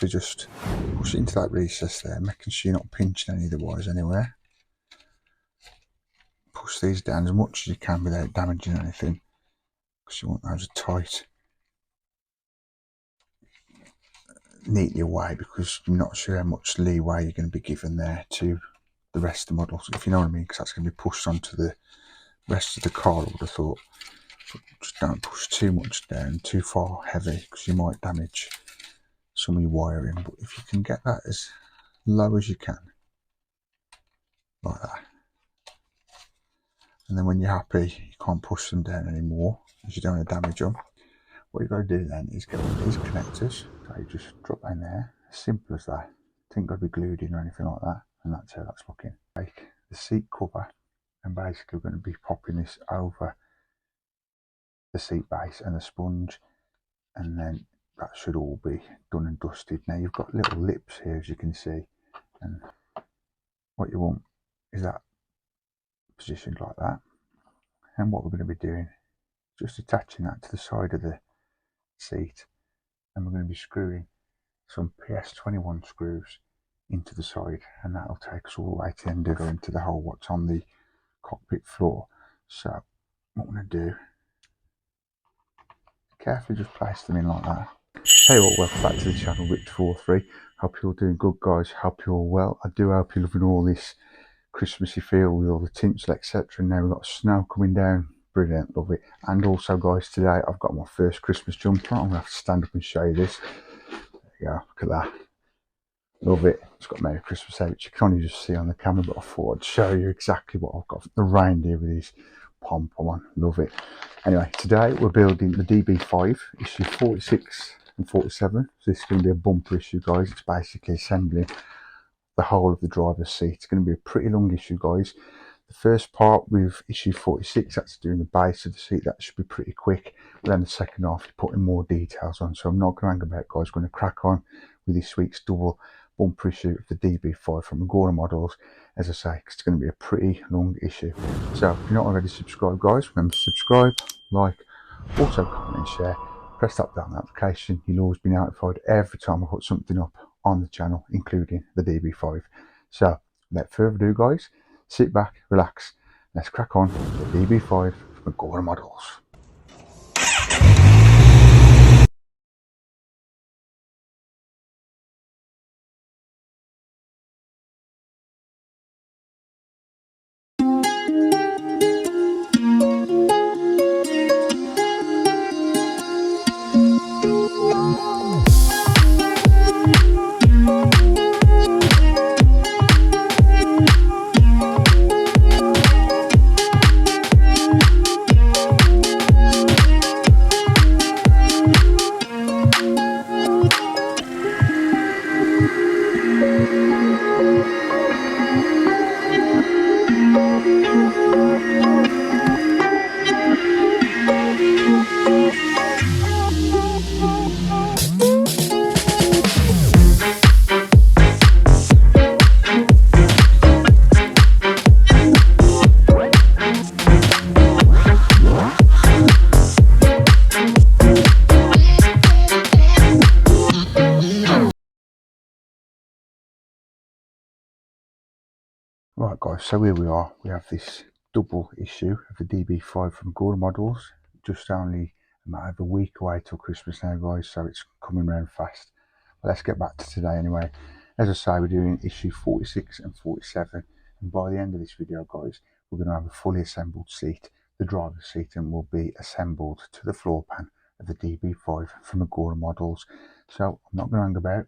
carefully just push it into that recess there, making sure you're not pinching any of the wires anywhere. Push these down as much as you can without damaging anything, because you want those tight neatly away, because you're not sure how much leeway you're going to be given there to the rest of the models, if you know what I mean, because that's going to be pushed onto the rest of the car, I would have thought. But just don't push too much down, too far heavy, because you might damage some of your wiring. But if you can get that as low as you can, like that, and then when you're happy you can't push them down anymore because you don't want to damage them, what you've got to do then is get one of these connectors. So you just drop in there, as simple as that. It ain't got to be glued in or anything like that, and that's how that's looking. Take the seat cover, and basically we're going to be popping this over the seat base and the sponge, and then that should all be done and dusted. Now you've got little lips here, as you can see, and what you want is that positioned like that. And what we're going to be doing, just attaching that to the side of the seat, and we're going to be screwing some PS21 screws into the side, and that'll take us all the way to the end of into the hole what's on the cockpit floor. So what I'm going to do, carefully just place them in like that. Hey all, welcome back to the channel, Rich43. Hope you're all doing good, guys. Hope you're all well. I do hope you're loving all this Christmassy feel with all the tinsel, etc. And now we've got snow coming down. Brilliant, love it. And also, guys, today I've got my first Christmas jumper. I'm going to have to stand up and show you this. There you go, look at that. Love it. It's got Merry Christmas out, which you can only just see on the camera, but I thought I'd show you exactly what I've got. The reindeer with his pom-pom on. Love it. Anyway, today we're building the DB5, issue 46 and 47. So this is going to be a bumper issue, guys. It's basically assembling the whole of the driver's seat. It's going to be a pretty long issue, guys. The first part with issue 46, that's doing the base of the seat. That should be pretty quick. But then the second half, you're putting more details on. So I'm not going to hang about, guys. I'm going to crack on with this week's double bumper issue of the DB5 from Agora Models. As I say, it's going to be a pretty long issue. So if you're not already subscribed, guys, remember to subscribe, like, also comment and share. Press that bell notification. You'll always be notified every time I put something up on the channel, including the DB5. So without further ado, guys, sit back, relax, let's crack on with the DB5 from Agora Models. Right, guys, so here we are. We have this double issue of the DB5 from Agora Models. Just only a matter of a week away till Christmas now, guys, so it's coming around fast. But let's get back to today anyway. As I say, we're doing issue 46 and 47, and by the end of this video, guys, we're going to have a fully assembled seat, the driver's seat, and will be assembled to the floor pan of the DB5 from Agora Models. So I'm not going to hang about,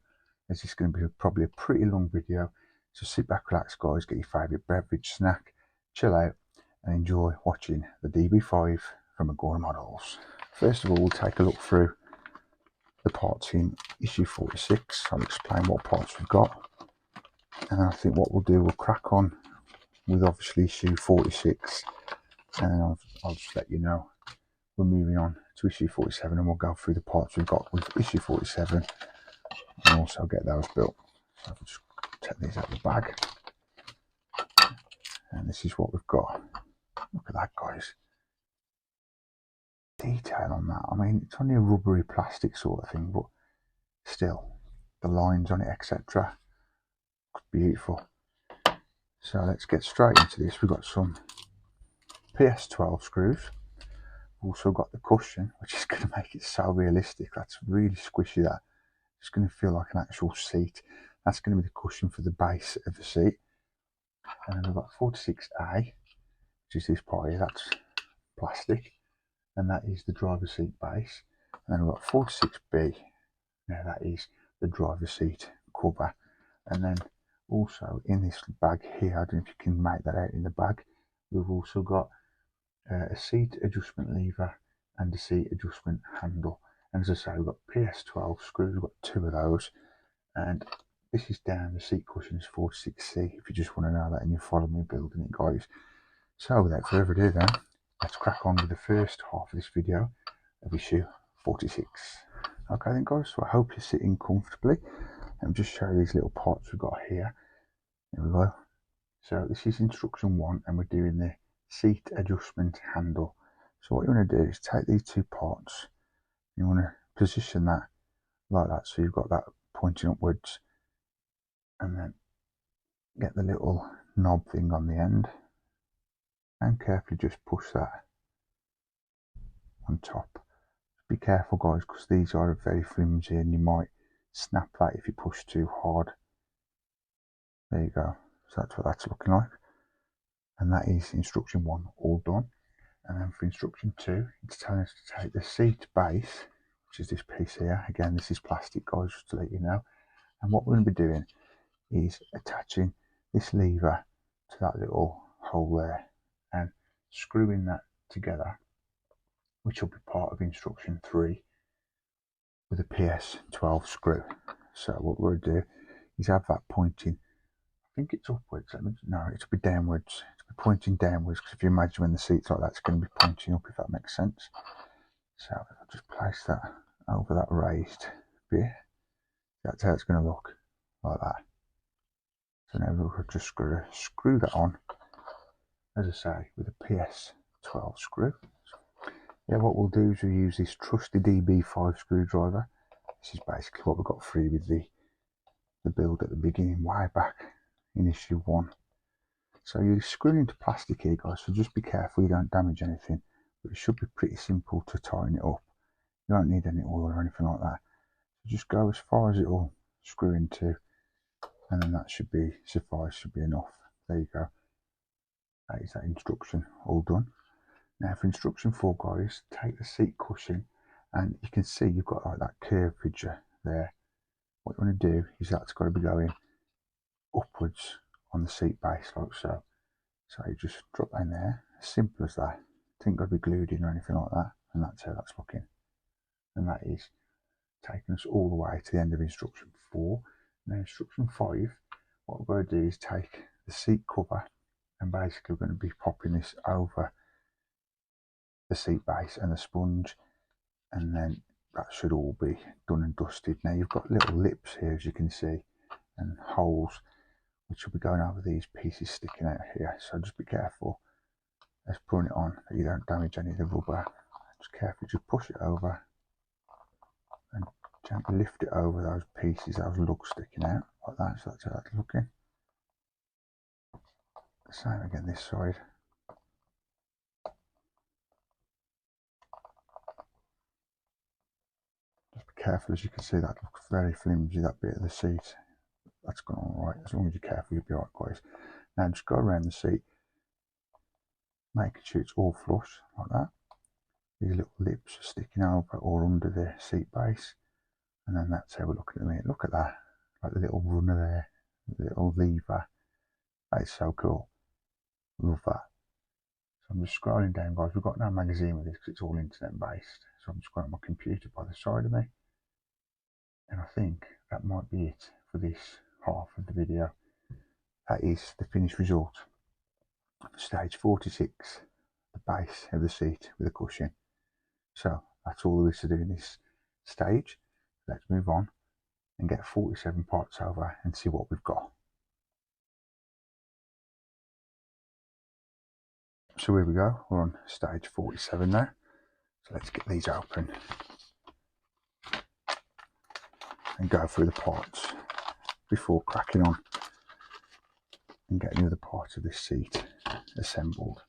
as this is going to be probably a pretty long video. So sit back, relax, guys, get your favourite beverage, snack, chill out, and enjoy watching the DB5 from Agora Models. First of all, we'll take a look through the parts in issue 46. I'll explain what parts we've got, and I think what we'll do, we'll crack on with obviously issue 46, and I'll just let you know we're moving on to issue 47, and we'll go through the parts we've got with issue 47 and also get those built. So I'll just take these out of the bag, and this is what we've got. Look at that, guys. Detail on that. I mean, it's only a rubbery plastic sort of thing, but still, the lines on it, etc. Beautiful. So let's get straight into this. We've got some PS12 screws. Also got the cushion, which is going to make it so realistic. That's really squishy. That it's going to feel like an actual seat. That's going to be the cushion for the base of the seat. And then we've got 46A, which is this part here. That's plastic, and that is the driver's seat base. And then we've got 46B. Now that is the driver's seat cover. And then also in this bag here, I don't know if you can make that out in the bag, we've also got a seat adjustment lever and a seat adjustment handle. And as I say, we've got PS12 screws, we've got 2 of those, and this is down, the seat cushion is 46C, if you just want to know that and you follow me building it, guys. So without further ado then, let's crack on with the first half of this video of issue 46. Okay then guys, so I hope you're sitting comfortably. Let me just show you these little parts we've got here. There we go. So this is instruction 1, and we're doing the seat adjustment handle. So what you want to do is take these 2 parts, you want to position that like that, so you've got that pointing upwards, and then get the little knob thing on the end and carefully just push that on top. Be careful guys, because these are very flimsy and you might snap that if you push too hard. There you go. So that's what that's looking like, and that is instruction 1 all done. And then for instruction 2, it's telling us to take the seat base, which is this piece here. Again, this is plastic guys, just to let you know. And what we're going to be doing is attaching this lever to that little hole there and screwing that together, which will be part of instruction 3 with a PS12 screw. So what we're going to do is have that pointing, I think it's upwards, no, it'll be downwards. It'll be pointing downwards, because if you imagine when the seat's like that, it's going to be pointing up, if that makes sense. So I'll just place that over that raised bit. That's how it's going to look, like that. So now we'll just screw that on, as I say, with a PS12 screw. Yeah, what we'll do is we'll use this trusty db5 screwdriver. This is basically what we got free with the build at the beginning, way back in issue 1. So you're screwing into plastic here guys, so just be careful you don't damage anything, but it should be pretty simple to tighten it up. You don't need any oil or anything like that. So just go as far as it will screw into, and then that should be suffice, should be enough. There you go. That is that instruction all done. Now for instruction 4 guys, take the seat cushion, and you can see you've got like that curvature there. What you want to do is that's got to be going upwards on the seat base, like so. So you just drop that in there, as simple as that. It ain't got to be glued in or anything like that, and that's how that's looking. And that is taking us all the way to the end of instruction 4. Now instruction 5, what we're going to do is take the seat cover, and basically we're going to be popping this over the seat base and the sponge, and then that should all be done and dusted. Now you've got little lips here, as you can see, and holes which will be going over these pieces sticking out here. So just be careful as putting it on that you don't damage any of the rubber. Just carefully just push it over and gently lift it over those pieces, those lugs sticking out like that. So that's how that's looking. Same again this side. Just be careful, as you can see that looks very flimsy, that bit of the seat. That's gone all right. As long as you're careful, you'll be all right guys. Now just go around the seat, making sure it's all flush like that. These little lips are sticking over or under the seat base, and then that's how we're looking at the minute. Look at that, like the little runner there, the little lever. That is so cool. Love that. So I'm just scrolling down guys. We've got no magazine with this because it's all internet based. So I'm just going on my computer by the side of me, and I think that might be it for this half of the video. That is the finished result for stage 46, the base of the seat with a cushion. So that's all there is to do in this stage. Let's move on and get 47 parts over and see what we've got. So here we go, we're on stage 47 now. So let's get these open. and go through the parts before cracking on and getting the other parts of this seat assembled.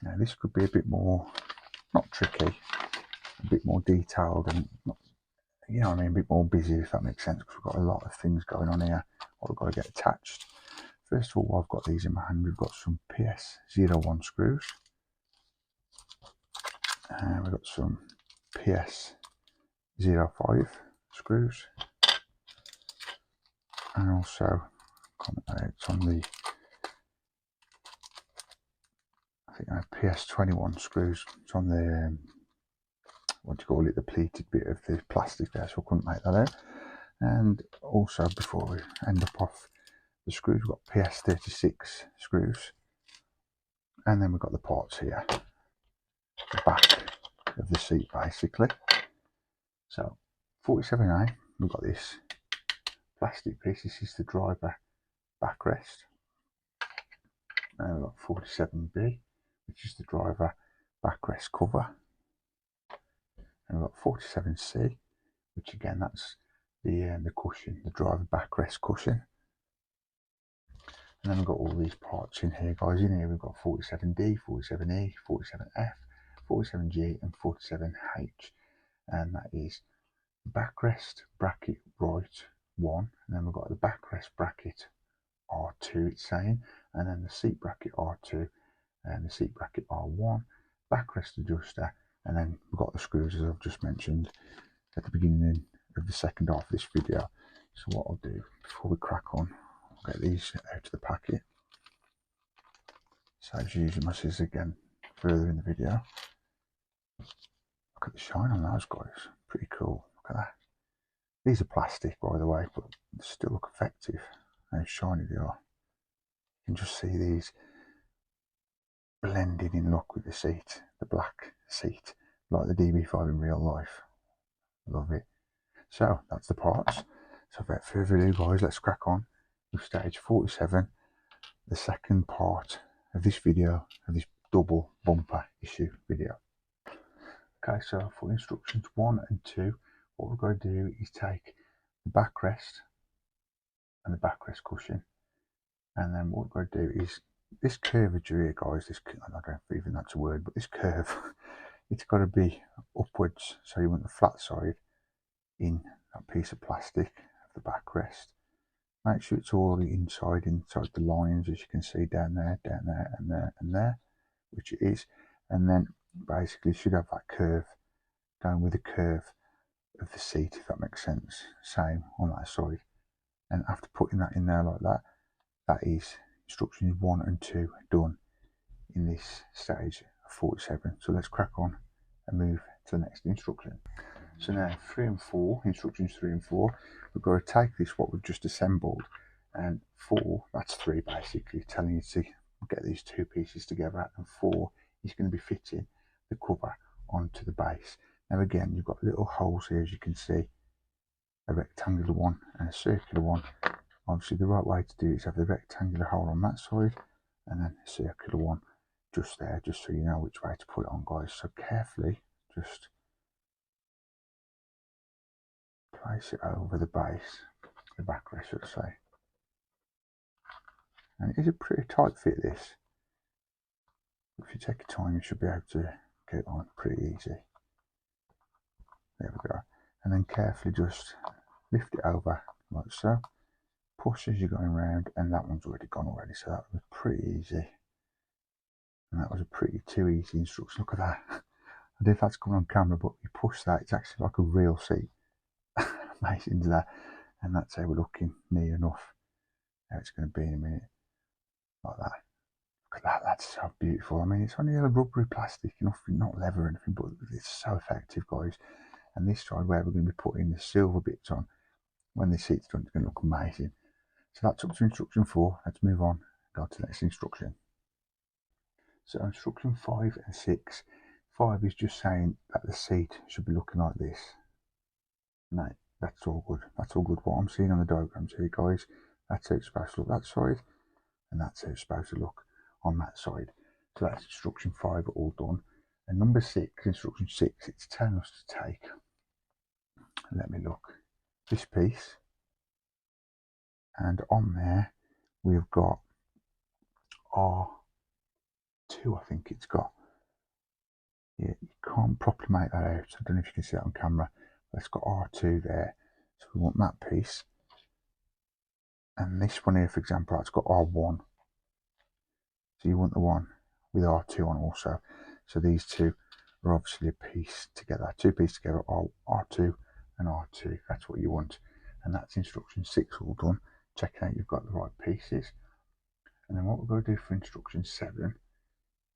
Now this could be a bit more, not tricky, a bit more detailed and, you know what I mean, a bit more busy, if that makes sense, because we've got a lot of things going on here what we've got to get attached. First of all, I've got these in my hand. We've got some PS01 screws, and we've got some PS05 screws, and also it's on the, I think PS21 screws. It's on the what do you call it, the pleated bit of the plastic there, so I couldn't make that out. And also, before we end up off the screws, we've got PS36 screws, and then we've got the parts here, the back of the seat basically. So 47A, we've got this plastic piece. This is the driver backrest. And we've got 47B, which is the driver backrest cover. And we've got 47C, which again, that's the cushion, the driver backrest cushion. And then we've got all these parts in here, guys. In here we've got 47D, 47E, 47F, 47G and 47H. And that is backrest bracket right 1, and then we've got the backrest bracket R2, it's saying, and then the seat bracket R2 and the seat bracket R1, backrest adjuster, and then we've got the screws as I've just mentioned at the beginning of the second half of this video. So what I'll do before we crack on, I'll get these out of the packet. Saves using my scissors again further in the video. Look at the shine on those guys, pretty cool. Look at that. These are plastic, by the way, but they still look effective. How shiny they are. You can just see these blending in look with the seat, the black seat, like the DB5 in real life. Love it. So that's the parts. So without further ado, guys, let's crack on with stage 47, the second part of this video, of this double bumper issue video. Okay, so for instructions 1 and 2, what we're going to do is take the backrest and the backrest cushion, and then what we're going to do is this curvature here, guys, this, I don't know if even that's a word, but this curve, it's got to be upwards, so you want the flat side in that piece of plastic of the backrest. Make sure it's all inside the lines, as you can see down there, and there, and there, which it is, and then basically you should have that curve going with the curve of the seat, if that makes sense. Same on that side. And after putting that in there like that, that is instructions 1 and 2 done in this stage of 47. So let's crack on and move to the next instruction. So now 3 and 4, instructions 3 and 4, we've got to take this, what we've just assembled, and 4, that's 3 basically, telling you to get these two pieces together, and 4 is going to be fitting the cover onto the base. Now again, you've got little holes here, as you can see, a rectangular one and a circular one. Obviously the right way to do it is have the rectangular hole on that side and then a circular one just there, just so you know which way to put it on, guys. So carefully just place it over the base, the backrest, should I say. And it is a pretty tight fit, this. If you take your time, you should be able to get it on pretty easy. There we go. And then carefully just lift it over like so. Push as you're going round, and that one's already gone already, so that was pretty easy. And that was a pretty too easy instruction. Look at that. I don't know if that's coming on camera, but you push that, it's actually like a real seat. Amazing to that. And that's how we're looking near enough how it's going to be in a minute. Like that. Look at that, that's so beautiful. I mean, it's only a rubbery plastic, nothing, not leather or anything, but it's so effective, guys. And this side where we're going to be putting the silver bits on, when the seat's done, it's going to look amazing. So that's up to instruction 4. Let's move on and go to the next instruction. So instruction 5 and 6. 5 is just saying that the seat should be looking like this. No, that's all good. That's all good. What I'm seeing on the diagrams here, guys, that's how it's supposed to look that side, and that's how it's supposed to look on that side. So that's instruction 5 all done. And number 6, instruction 6, it's telling us to take, let me look, this piece, and on there we've got R2, I think it's got. Yeah, you can't properly make that out. I don't know if you can see that on camera, but it's got R2 there. So we want that piece. And this one here, for example, it's got R1. So you want the one with R2 on also. So these two are obviously a piece together. Two pieces together, R2 and R2. That's what you want. And that's instruction 6 all done. Checking out you've got the right pieces. And then what we're going to do for instruction 7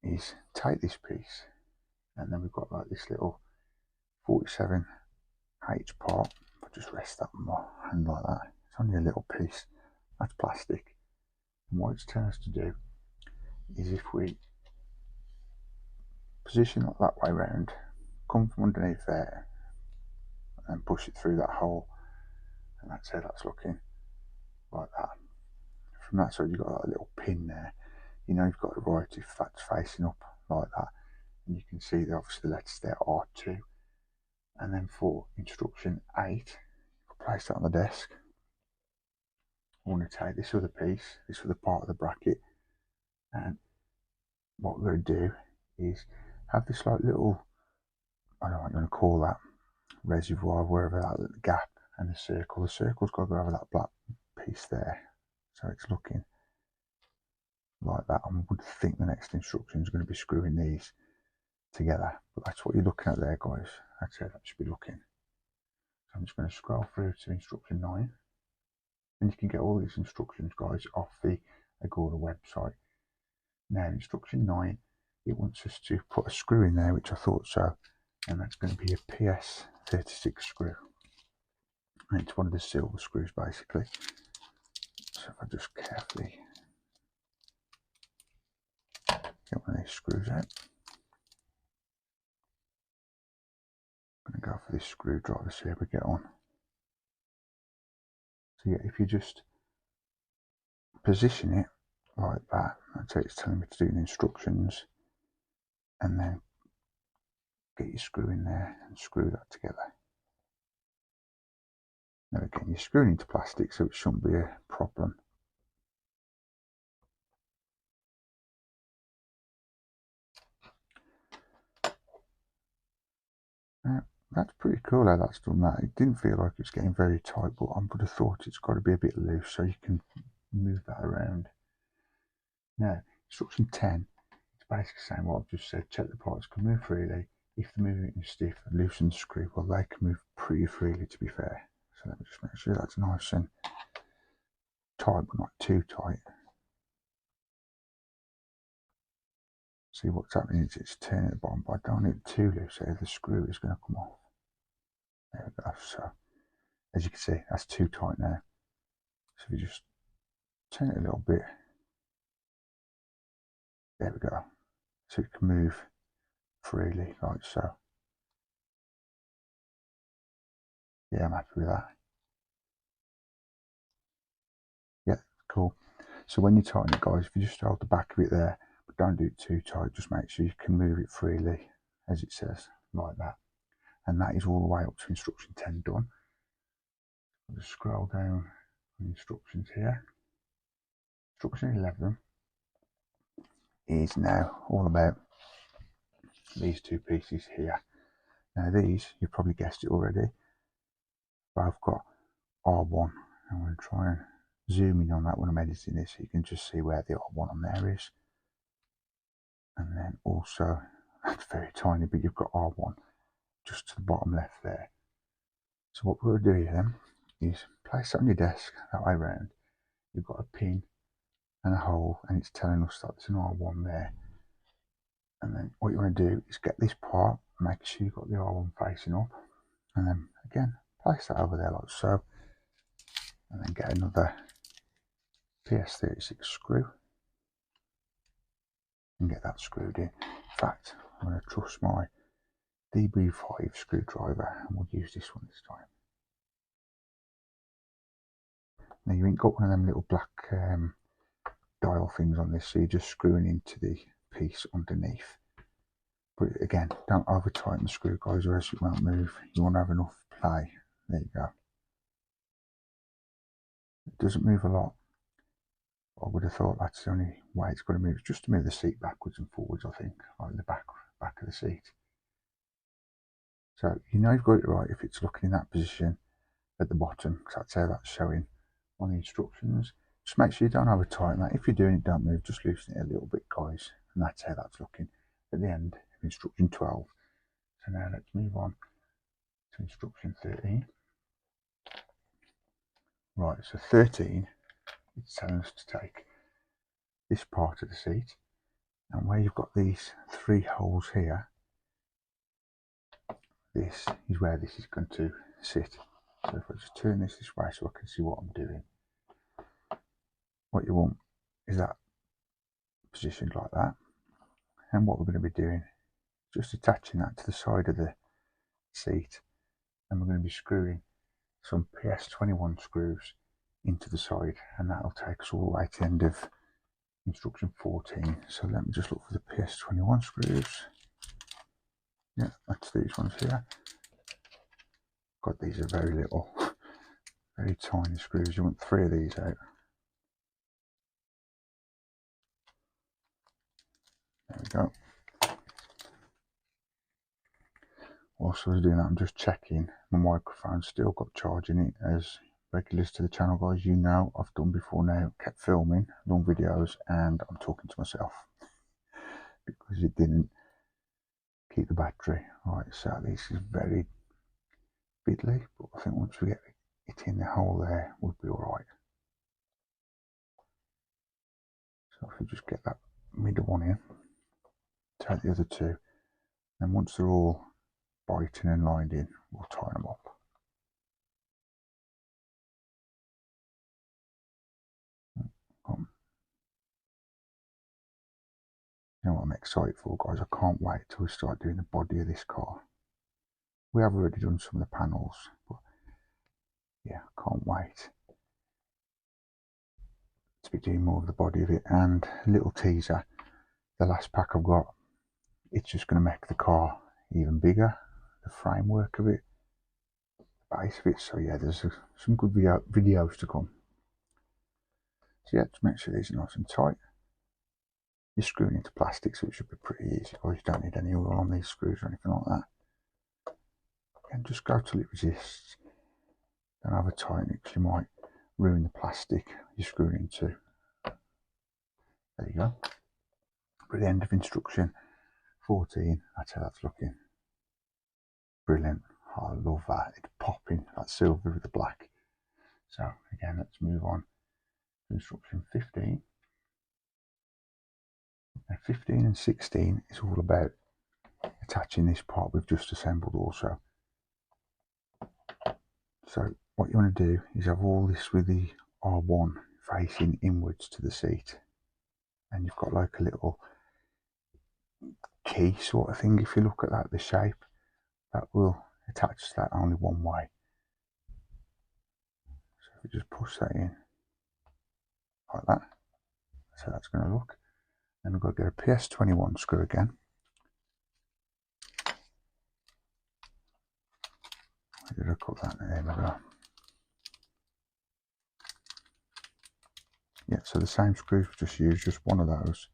is take this piece, and then we've got like this little 47H part. I'll just rest that on my hand like that. It's only a little piece. That's plastic. And what it's telling us to do is if we position it that way round, come from underneath there, and push it through that hole, and that's how that's looking, like that. From that side, you've got that little pin there. You know you've got it right if that's facing up like that, and you can see that obviously the letters there are 2. And then for instruction 8, place that on the desk. I want to take this other piece, this other part of the bracket, and what we're going to do is have this like little, I don't know what you want to call that, reservoir, wherever that gap, and the circle. The circle's got to go over that black piece there, so it's looking like that. I would think the next instruction is going to be screwing these together, but that's what you're looking at there, guys. That's how that should be looking. So I'm just going to scroll through to instruction 9, and you can get all these instructions, guys, off the Agora website. Now, instruction 9, it wants us to put a screw in there, which I thought so, and that's going to be a PS36 screw. And it's one of the silver screws, basically. So if I just carefully get one of these screws out, I'm going to go for this screwdriver, see how we get on. So yeah, if you just position it like that, that's how it's telling me to do the instructions, and then get your screw in there and screw that together. Now again, you're screwing into plastic, so it shouldn't be a problem. Now, that's pretty cool how that's done that. It didn't feel like it's getting very tight, but I would have thought it's got to be a bit loose, so you can move that around. Now, instruction 10, it's basically saying what I've just said. Check the parts can move freely. If the movement is stiff and loosen the screw, well, they can move pretty freely, to be fair. So let me just make sure that's nice and tight, but not too tight. See what's happening is it's turning at the bottom, but I don't need it too loose, so the screw is going to come off. There we go. So as you can see, that's too tight now. So if you just turn it a little bit, there we go. So it can move freely like so. Yeah, I'm happy with that. Yeah, cool. So when you tighten it, guys, if you just hold the back of it there, but don't do it too tight, just make sure you can move it freely, as it says, like that. And that is all the way up to instruction 10 done. I'll just scroll down the instructions here. Instruction 11 is now all about these two pieces here. Now these, you've probably guessed it already, both got R1. I'm going to try and zoom in on that when I'm editing this, so you can just see where the R1 on there is. And then also, that's very tiny, but you've got R1 just to the bottom left there. So what we're going to do here then is place it on your desk that way around. You've got a pin and a hole, and it's telling us that there's an R1 there. And then what you want to do is get this part, make sure you've got the R1 facing up, and then again place that over there like so, and then get another PS36 screw and get that screwed in. In fact, I'm going to trust my db5 screwdriver, and we'll use this one this time. Now you ain't got one of them little black dial things on this, so you're just screwing into the piece underneath. But again, don't over tighten the screw, guys, or else it won't move. You want to have enough play. There you go. doesn't move a lot. I would have thought that's the only way it's going to move, just to move the seat backwards and forwards, I think, like the back of the seat. So you know you've got it right if it's looking in that position at the bottom, because that's how that's showing on the instructions. Just make sure you don't over tighten that. If you're doing it, don't move, just loosen it a little bit, guys, and that's how that's looking at the end of instruction 12. So now let's move on to instruction 13. Right, so 13, it's telling us to take this part of the seat, and where you've got these 3 holes here, this is where this is going to sit. So if I just turn this way so I can see what I'm doing, what you want is that positioned like that. And what we're going to be doing is just attaching that to the side of the seat, and we're going to be screwing some PS21 screws into the side, and that'll take us all the way to the end of instruction 14. So let me just look for the PS21 screws. Yeah, that's these ones here. God, these are very little, very tiny screws. You want 3 of these out. There we go. Whilst I was doing that, I'm just checking my microphone's still got charge in it. As regulars to the channel, guys, you know I've done before now, kept filming long videos and I'm talking to myself because it didn't keep the battery. Right, so this is very fiddly, but I think once we get it in the hole there, we'll be alright. So if we just get that middle one in, take the other 2, and once they're all biting and lined in, we'll tighten them up. You know what I'm excited for, guys? I can't wait till we start doing the body of this car. We have already done some of the panels, but yeah, I can't wait to be doing more of the body of it. And a little teaser, the last pack I've got, it's just going to make the car even bigger, the framework of it, the base of it. So yeah, there's some good videos to come. So yeah, just make sure these are nice and tight. You're screwing into plastic, so it should be pretty easy, guys. You don't need any oil on these screws or anything like that. And just go till it resists. Don't over tighten it because you might ruin the plastic you're screwing into. There you go. At the end of instruction 14, that's how that's looking. Brilliant. Oh, I love that. It's popping, that silver with the black. So again, let's move on to instruction 15. Now 15 and 16 is all about attaching this part we've just assembled also. So what you want to do is have all this with the R1 facing inwards to the seat, and you've got like a little key sort of thing. If you look at that, the shape that will attach to that only one way. So if we just push that in like that, that's how that's going to look. Then we've got to get a PS21 screw again. Where did I cut that? There we go. Yeah, so the same screws we just used, just one of those.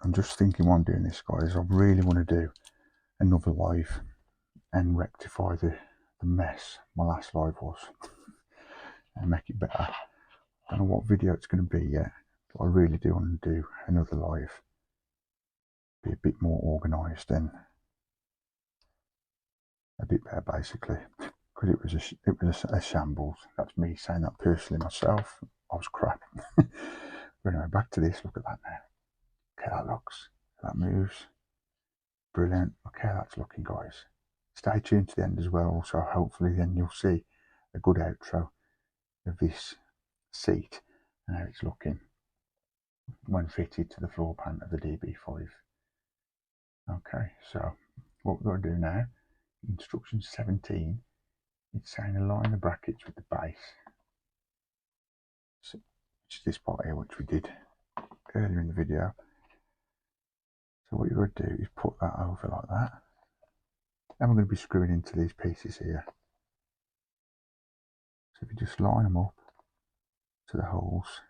I'm just thinking while I'm doing this, guys, I really want to do another live and rectify the mess my last live was and make it better. I don't know what video it's going to be yet, but I really do want to do another live, be a bit more organised and a bit better, basically, because it was a shambles. That's me saying that personally myself. I was crap. But anyway, back to this. Look at that now. Okay, that looks, that moves. Brilliant. Okay, that's looking, guys. Stay tuned to the end as well, so hopefully then you'll see a good outro of this seat and how it's looking when fitted to the floor pan of the db5. Okay, so what we're going to do now, instruction 17, it's saying align the brackets with the base, so, which is this part here, which we did earlier in the video. So what you're going to do is put that over like that, and we're going to be screwing into these pieces here. So if you just line them up to the holes,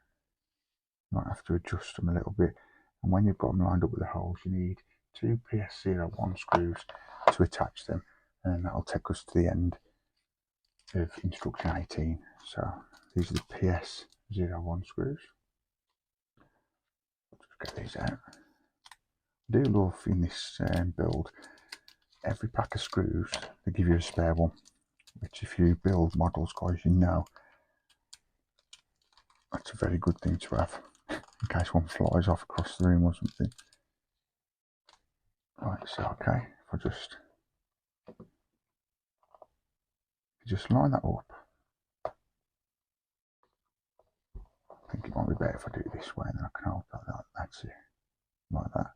you might have to adjust them a little bit. And when you've got them lined up with the holes, you need 2 PS01 screws to attach them, and then that'll take us to the end of instruction 18. So these are the PS01 screws. Just get these out. I do love in this build, every pack of screws they give you a spare one, which if you build models, guys, you know that's a very good thing to have in case one flies off across the room or something. Right, so okay, if I just line that up. I think it might be better if I do it this way, and then I can hold that. That's it, like that.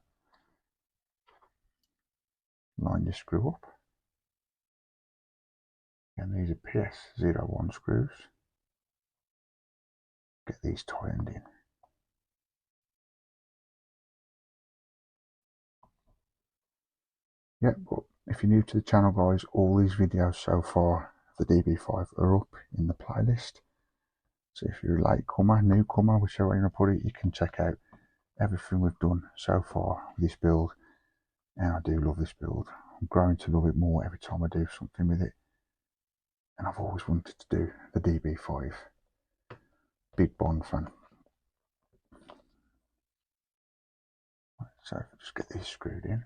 Line your screw up. And these are PS01 screws. Get these tightened in. Yep, but if you're new to the channel, guys, all these videos so far of the DB5 are up in the playlist. So if you're a latecomer, newcomer, whichever way you want to put it, you can check out everything we've done so far with this build. And I do love this build. I'm growing to love it more every time I do something with it. And I've always wanted to do the db5. Big Bond fan. So if I just get these screwed in.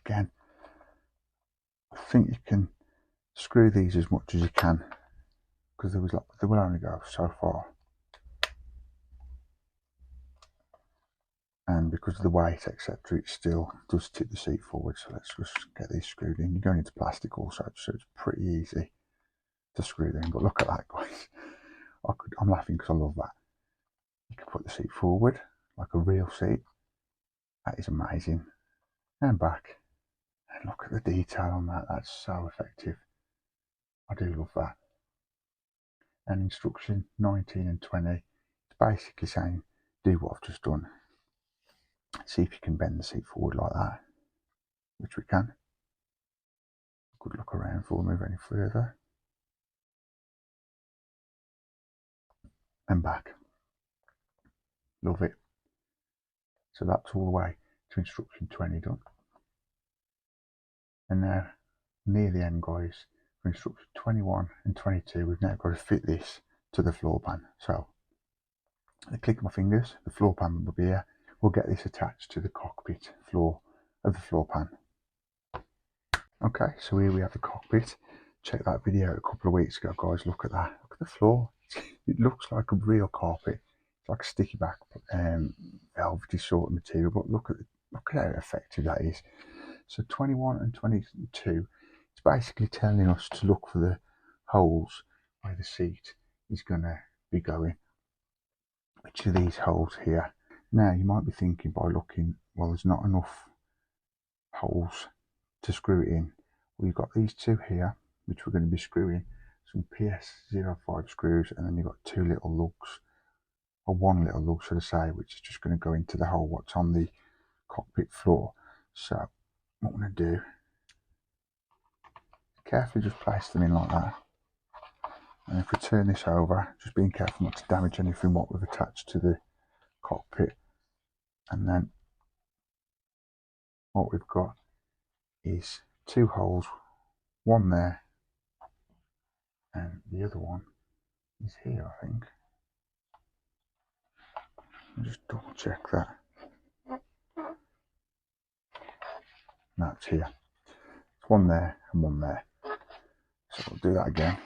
Again, I think you can screw these as much as you can, because they will only go so far. And because of the weight, etc., it still does tip the seat forward. So let's just get these screwed in. You're going into plastic also, so it's pretty easy to screw them in. But look at that, guys. I'm laughing because I love that. You can put the seat forward like a real seat. That is amazing. And back. And look at the detail on that. That's so effective. I do love that. And instruction 19 and 20, it's basically saying do what I've just done. See if you can bend the seat forward like that, which we can. Good look around before we move any further. And back. Love it. So that's all the way to instruction 20 done. And now, near the end, guys, for instruction 21 and 22, we've now got to fit this to the floor pan. So, at the click of my fingers, the floor pan will be here. We'll get this attached to the cockpit floor of the floor pan. Okay, so here we have the cockpit. Check that video a couple of weeks ago, guys. Look at that. Look at the floor. It looks like a real carpet. It's like a sticky back, velvety sort of material. But look at how effective that is. So 21 and 22, it's basically telling us to look for the holes where the seat is going to be going, which are these holes here. Now you might be thinking by looking, well, there's not enough holes to screw it in. Well, you've got these two here, which we're going to be screwing some PS05 screws, and then you've got two little lugs, or one little lug, should I say, which is just going to go into the hole what's on the cockpit floor. So what I'm going to do, carefully just place them in like that. And if we turn this over, just being careful not to damage anything what we've attached to the cockpit. And then what we've got is two holes, one there, and the other one is here, I think. I'll just double check that. That's here. It's one there and one there. So we'll do that again.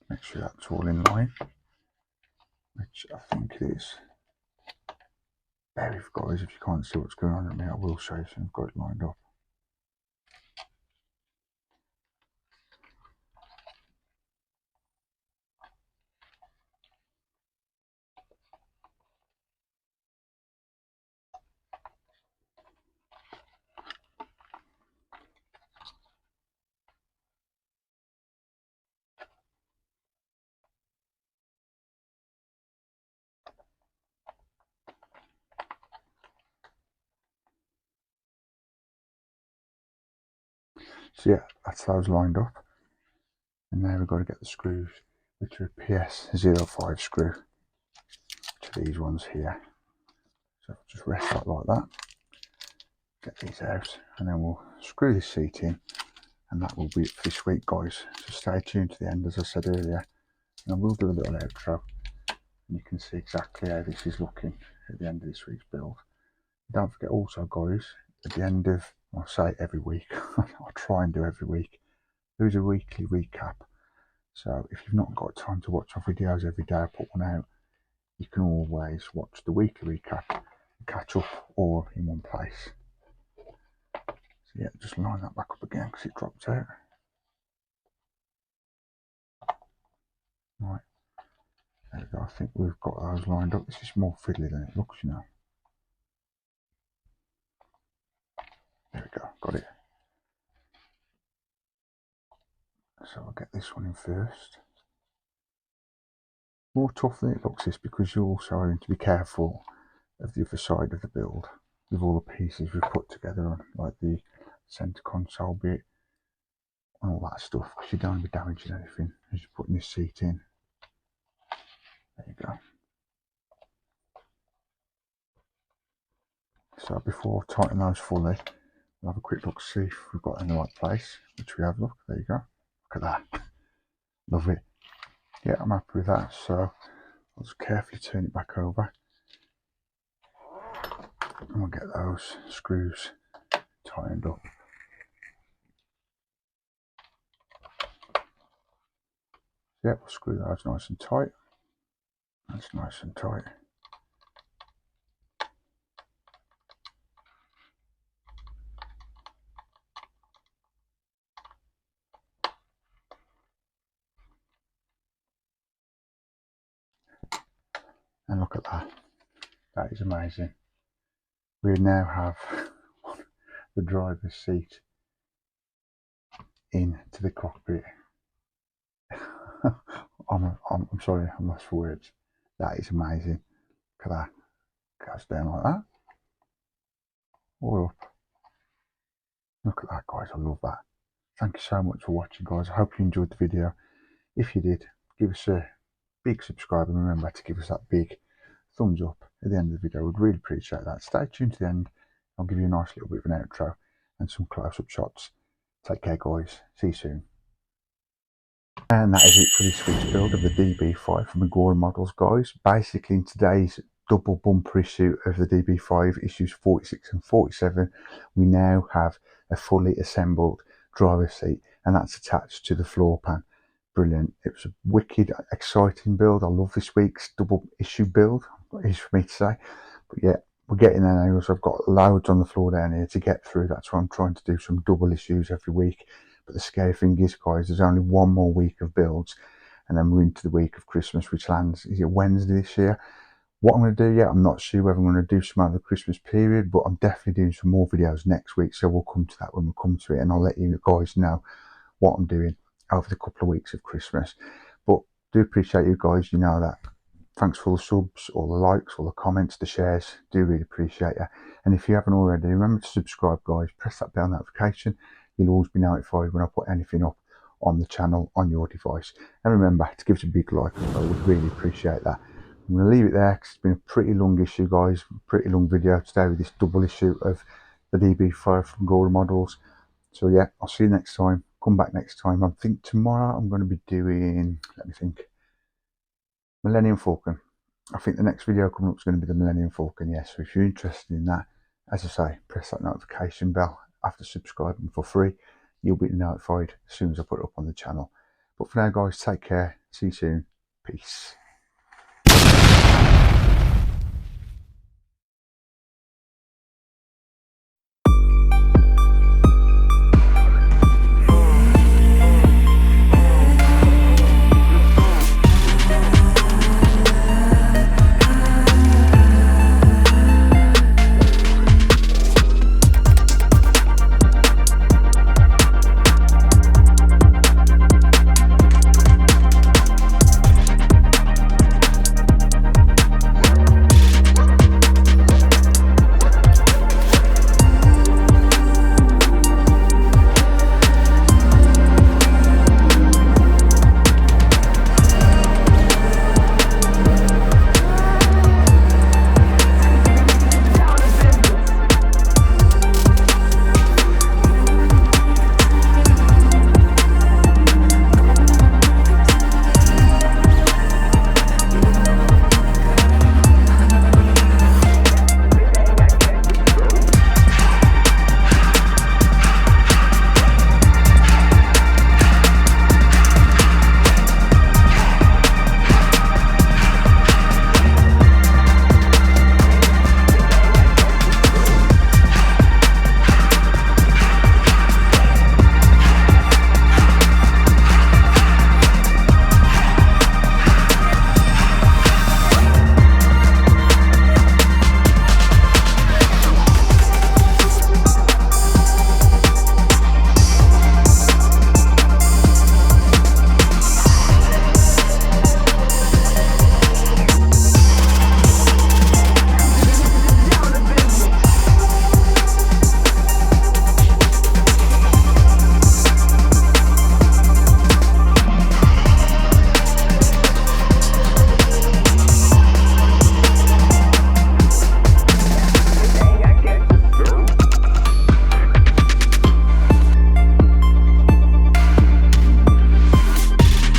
Make sure that's all in line, which I think it is. Bear with, guys, if you can't see what's going on at me, I will show you so I've got it lined up. So yeah, that's those lined up. And now we've got to get the screws, which are a PS05 screw, to these ones here. So just rest that like that, get these out, and then we'll screw this seat in, and that will be it for this week, guys. So stay tuned to the end, as I said earlier, and I will do a little outro, and you can see exactly how this is looking at the end of this week's build. Don't forget also, guys, at the end of, I'll say every week, I'll try and do every week, there is a weekly recap. So if you've not got time to watch our videos every day, I put one out, you can always watch the weekly recap, catch up all in one place. So yeah, just line that back up again because it dropped out. Right, there we go. I think we've got those lined up. This is more fiddly than it looks, you know. There we go, got it. So I'll get this one in first. More tough than it looks, this, because you're also having to be careful of the other side of the build with all the pieces we've put together on, like the centre console bit and all that stuff, because you don't want to be damaging anything as you're putting this seat in. There you go. So before I tighten those fully, we'll have a quick look, see if we've got in the right place, which we have. Look, there you go. Look at that. Love it. Yeah, I'm happy with that. So I'll just carefully turn it back over, and we'll get those screws tightened up. Yeah, we'll screw those nice and tight. That's nice and tight. And look at that. That is amazing. We now have the driver's seat into the cockpit. I'm sorry, I'm lost for words. That is amazing. Look at that. Goes down like that. Or up. Look at that, guys. I love that. Thank you so much for watching, guys. I hope you enjoyed the video. If you did, give us a big subscribe, and remember to give us that big thumbs up at the end of the video. We'd really appreciate that. Stay tuned to the end. I'll give you a nice little bit of an outro and some close-up shots. Take care, guys. See you soon. And that is it for this week's build of the db5 from Agora Models, guys. Basically, in today's double bumper issue of the db5, issues 46 and 47, we now have a fully assembled driver's seat, and that's attached to the floor pan. Brilliant. It was a wicked, exciting build. I love this week's double issue build. It is for me to say. But yeah, we're getting there now. So I've got loads on the floor down here to get through. That's why I'm trying to do some double issues every week. But the scary thing is, guys, there's only one more week of builds, and then we're into the week of Christmas, which lands, is it Wednesday this year? What I'm going to do yet, I'm not sure whether I'm going to do some over the Christmas period, but I'm definitely doing some more videos next week, so we'll come to that when we come to it, and I'll let you guys know what I'm doing over the couple of weeks of Christmas. But do appreciate you guys, you know that. Thanks for all the subs, all the likes, all the comments, the shares. Do really appreciate you. And if you haven't already, remember to subscribe, guys. Press that bell notification. You'll always be notified when I put anything up on the channel on your device. And remember to give us a big like as well. We'd really appreciate that. I'm going to leave it there because it's been a pretty long issue, guys. Pretty long video today with this double issue of the db5 from Agora Models. So yeah, I'll see you next time. Come back next time. I think tomorrow I'm going to be doing, let me think, Millennium Falcon. I think the next video coming up is going to be the Millennium Falcon. Yes, so if you're interested in that, as I say, press that notification bell after subscribing for free. You'll be notified as soon as I put it up on the channel. But for now, guys, take care. See you soon. Peace.